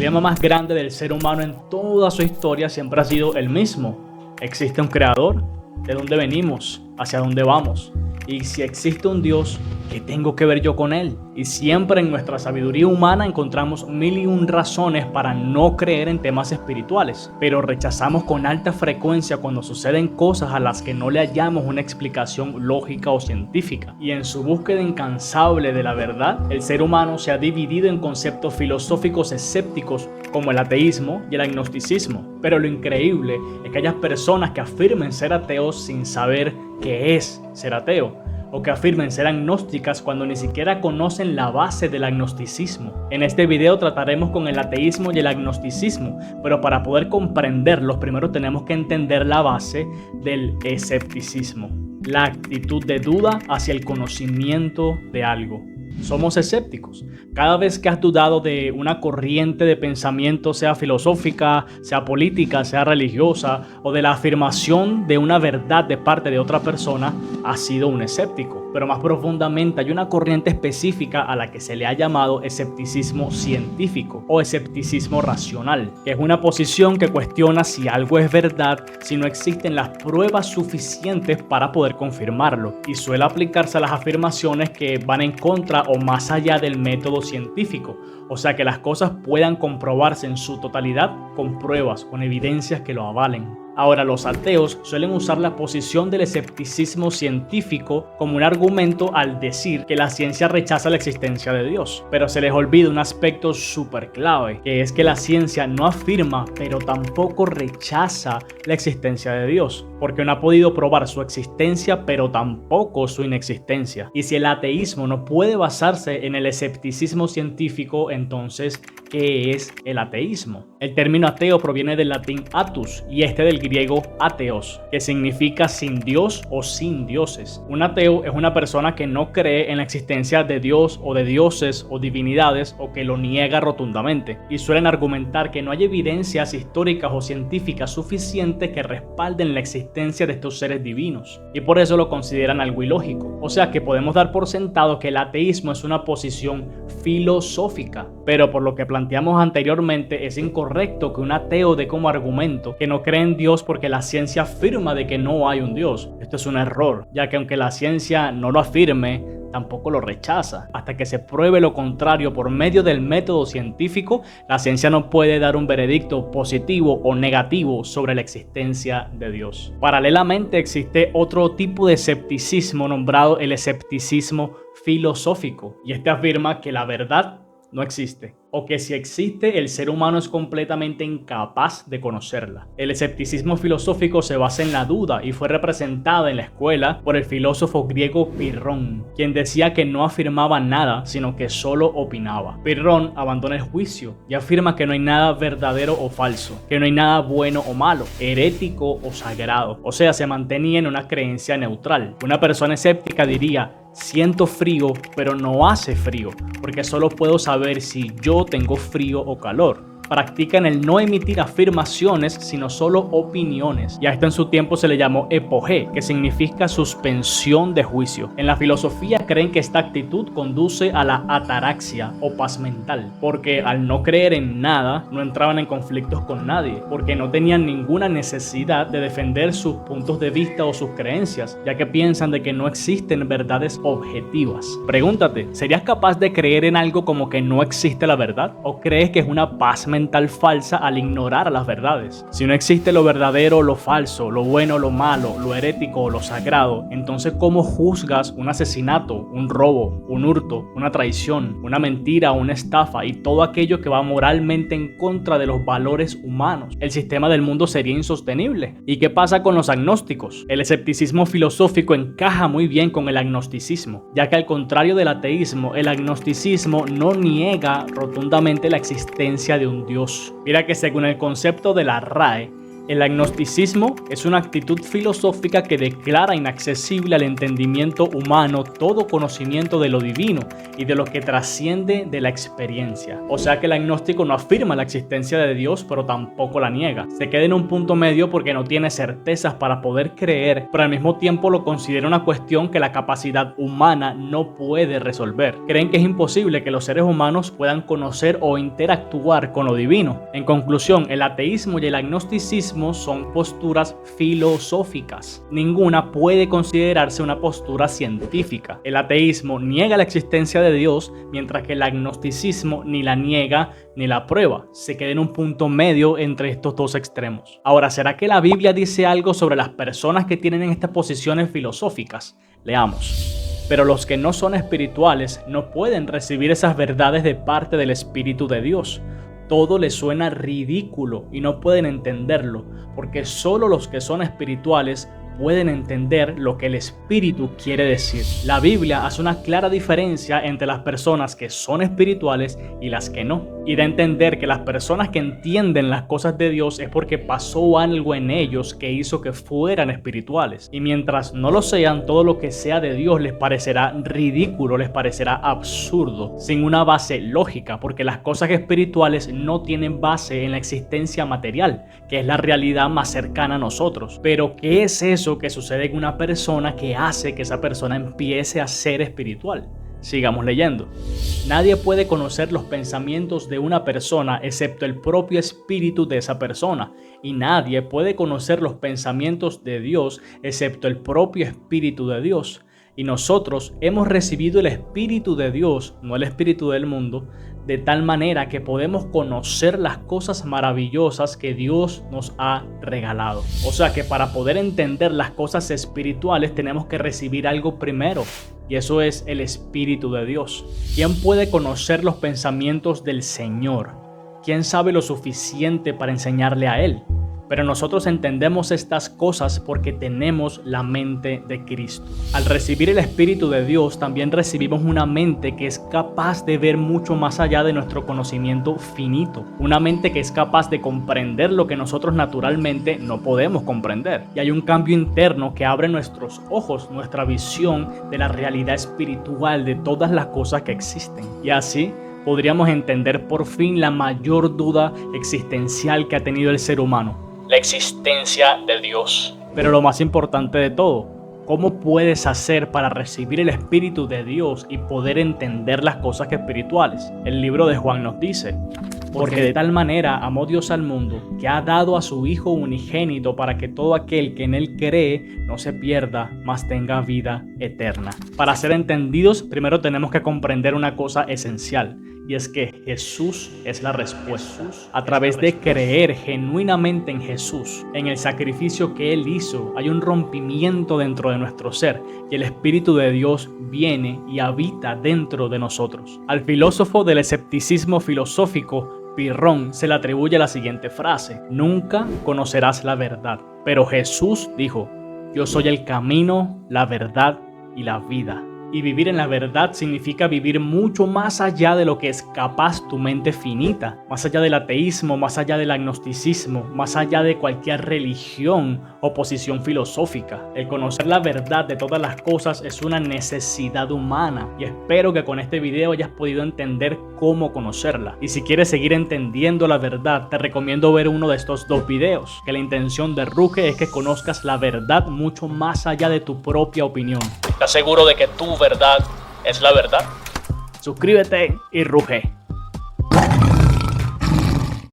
dilema más grande del ser humano en toda su historia siempre ha sido el mismo. ¿Existe un creador? ¿De dónde venimos? ¿Hacia dónde vamos? Y si existe un Dios, ¿qué tengo que ver yo con él? Y siempre en nuestra sabiduría humana encontramos 1001 razones para no creer en temas espirituales, pero rechazamos con alta frecuencia cuando suceden cosas a las que no le hallamos una explicación lógica o científica. Y en su búsqueda incansable de la verdad, el ser humano se ha dividido en conceptos filosóficos escépticos como el ateísmo y el agnosticismo. Pero lo increíble es que hayas personas que afirmen ser ateos sin saber qué es ser ateo, o que afirmen ser agnósticas cuando ni siquiera conocen la base del agnosticismo. En este video trataremos con el ateísmo y el agnosticismo, pero para poder comprenderlos primero tenemos que entender la base del escepticismo, la actitud de duda hacia el conocimiento de algo. Somos escépticos. Cada vez que has dudado de una corriente de pensamiento, sea filosófica, sea política, sea religiosa, o de la afirmación de una verdad de parte de otra persona, has sido un escéptico. Pero más profundamente hay una corriente específica a la que se le ha llamado escepticismo científico o escepticismo racional, que es una posición que cuestiona si algo es verdad si no existen las pruebas suficientes para poder confirmarlo, y suele aplicarse a las afirmaciones que van en contra o más allá del método científico, o sea que las cosas puedan comprobarse en su totalidad con pruebas, con evidencias que lo avalen. Ahora, los ateos suelen usar la posición del escepticismo científico como un argumento al decir que la ciencia rechaza la existencia de Dios. Pero se les olvida un aspecto súper clave, que es que la ciencia no afirma, pero tampoco rechaza la existencia de Dios, porque no ha podido probar su existencia, pero tampoco su inexistencia. Y si el ateísmo no puede basarse en el escepticismo científico, entonces, ¿qué es el ateísmo? El término ateo proviene del latín atus y del griego ateos, que significa sin Dios o sin dioses. Un ateo es una persona que no cree en la existencia de Dios o de dioses o divinidades, o que lo niega rotundamente, y suelen argumentar que no hay evidencias históricas o científicas suficientes que respalden la existencia de estos seres divinos, y por eso lo consideran algo ilógico. O sea que podemos dar por sentado que el ateísmo es una posición filosófica, pero por lo que planteamos anteriormente es incorrecto que un ateo dé como argumento que no cree en Dios porque la ciencia afirma de que no hay un Dios. Esto es un error, ya que aunque la ciencia no lo afirme, tampoco lo rechaza. Hasta que se pruebe lo contrario por medio del método científico, la ciencia no puede dar un veredicto positivo o negativo sobre la existencia de Dios. Paralelamente existe otro tipo de escepticismo nombrado el escepticismo filosófico, y este afirma que la verdad no existe, o que si existe, el ser humano es completamente incapaz de conocerla. El escepticismo filosófico se basa en la duda y fue representada en la escuela por el filósofo griego Pirrón, quien decía que no afirmaba nada, sino que solo opinaba. Pirrón abandona el juicio y afirma que no hay nada verdadero o falso, que no hay nada bueno o malo, herético o sagrado, o sea, se mantenía en una creencia neutral. Una persona escéptica diría: siento frío, pero no hace frío, porque solo puedo saber si yo tengo frío o calor. Practican el no emitir afirmaciones, sino solo opiniones. Y a esto en su tiempo se le llamó epogé, que significa suspensión de juicio. En la filosofía creen que esta actitud conduce a la ataraxia o paz mental, porque al no creer en nada, no entraban en conflictos con nadie, porque no tenían ninguna necesidad de defender sus puntos de vista o sus creencias, ya que piensan de que no existen verdades objetivas. Pregúntate, ¿serías capaz de creer en algo como que no existe la verdad? ¿O crees que es una paz mental falsa al ignorar las verdades? Si no existe lo verdadero o lo falso, lo bueno o lo malo, lo herético o lo sagrado, entonces ¿cómo juzgas un asesinato, un robo, un hurto, una traición, una mentira o una estafa y todo aquello que va moralmente en contra de los valores humanos? El sistema del mundo sería insostenible. ¿Y qué pasa con los agnósticos? El escepticismo filosófico encaja muy bien con el agnosticismo, ya que al contrario del ateísmo, el agnosticismo no niega rotundamente la existencia de un Dios. Mira que según el concepto de la RAE, El agnosticismo es una actitud filosófica que declara inaccesible al entendimiento humano todo conocimiento de lo divino y de lo que trasciende de la experiencia. O sea que el agnóstico no afirma la existencia de Dios, pero tampoco la niega. Se queda en un punto medio porque no tiene certezas para poder creer, pero al mismo tiempo lo considera una cuestión que la capacidad humana no puede resolver. Creen que es imposible que los seres humanos puedan conocer o interactuar con lo divino. En conclusión, el ateísmo y el agnosticismo son posturas filosóficas. Ninguna puede considerarse una postura científica. El ateísmo niega la existencia de Dios, mientras que el agnosticismo ni la niega ni la prueba. Se queda en un punto medio entre estos dos extremos. Ahora, ¿será que la Biblia dice algo sobre las personas que tienen estas posiciones filosóficas? Leamos. Pero los que no son espirituales no pueden recibir esas verdades de parte del Espíritu de Dios. Todo les suena ridículo y no pueden entenderlo, porque solo los que son espirituales pueden entender lo que el Espíritu quiere decir. La Biblia hace una clara diferencia entre las personas que son espirituales y las que no. Y da a entender que las personas que entienden las cosas de Dios es porque pasó algo en ellos que hizo que fueran espirituales. Y mientras no lo sean, todo lo que sea de Dios les parecerá ridículo, les parecerá absurdo, sin una base lógica, porque las cosas espirituales no tienen base en la existencia material, que es la realidad más cercana a nosotros. Pero ¿qué es eso que sucede en una persona que hace que esa persona empiece a ser espiritual? Sigamos leyendo. Nadie puede conocer los pensamientos de una persona excepto el propio espíritu de esa persona, y nadie puede conocer los pensamientos de Dios excepto el propio espíritu de Dios. Y nosotros hemos recibido el Espíritu de Dios, no el espíritu del mundo, de tal manera que podemos conocer las cosas maravillosas que Dios nos ha regalado. O sea que para poder entender las cosas espirituales tenemos que recibir algo primero, y eso es el Espíritu de Dios. ¿Quién puede conocer los pensamientos del Señor? ¿Quién sabe lo suficiente para enseñarle a Él? Pero nosotros entendemos estas cosas porque tenemos la mente de Cristo. Al recibir el Espíritu de Dios, también recibimos una mente que es capaz de ver mucho más allá de nuestro conocimiento finito. Una mente que es capaz de comprender lo que nosotros naturalmente no podemos comprender. Y hay un cambio interno que abre nuestros ojos, nuestra visión de la realidad espiritual de todas las cosas que existen. Y así podríamos entender por fin la mayor duda existencial que ha tenido el ser humano: la existencia de Dios. Pero lo más importante de todo, ¿cómo puedes hacer para recibir el Espíritu de Dios y poder entender las cosas espirituales? El libro de Juan nos dice: porque de tal manera amó Dios al mundo, que ha dado a su Hijo unigénito, para que todo aquel que en Él cree no se pierda, mas tenga vida eterna. Para ser entendidos, primero tenemos que comprender una cosa esencial, y es que Jesús es la respuesta. A través de creer genuinamente en Jesús, en el sacrificio que Él hizo, hay un rompimiento dentro de nuestro ser, y el Espíritu de Dios viene y habita dentro de nosotros. Al filósofo del escepticismo filosófico, Pirrón, se le atribuye la siguiente frase: nunca conocerás la verdad. Pero Jesús dijo: yo soy el camino, la verdad y la vida. Y vivir en la verdad significa vivir mucho más allá de lo que es capaz tu mente finita, más allá del ateísmo, más allá del agnosticismo, más allá de cualquier religión o posición filosófica. El conocer la verdad de todas las cosas es una necesidad humana, y espero que con este video hayas podido entender cómo conocerla. Y si quieres seguir entendiendo la verdad, te recomiendo ver uno de estos dos videos, que la intención de Ruge es que conozcas la verdad mucho más allá de tu propia opinión. ¿Estás seguro de que tu verdad es la verdad? Suscríbete y ruge.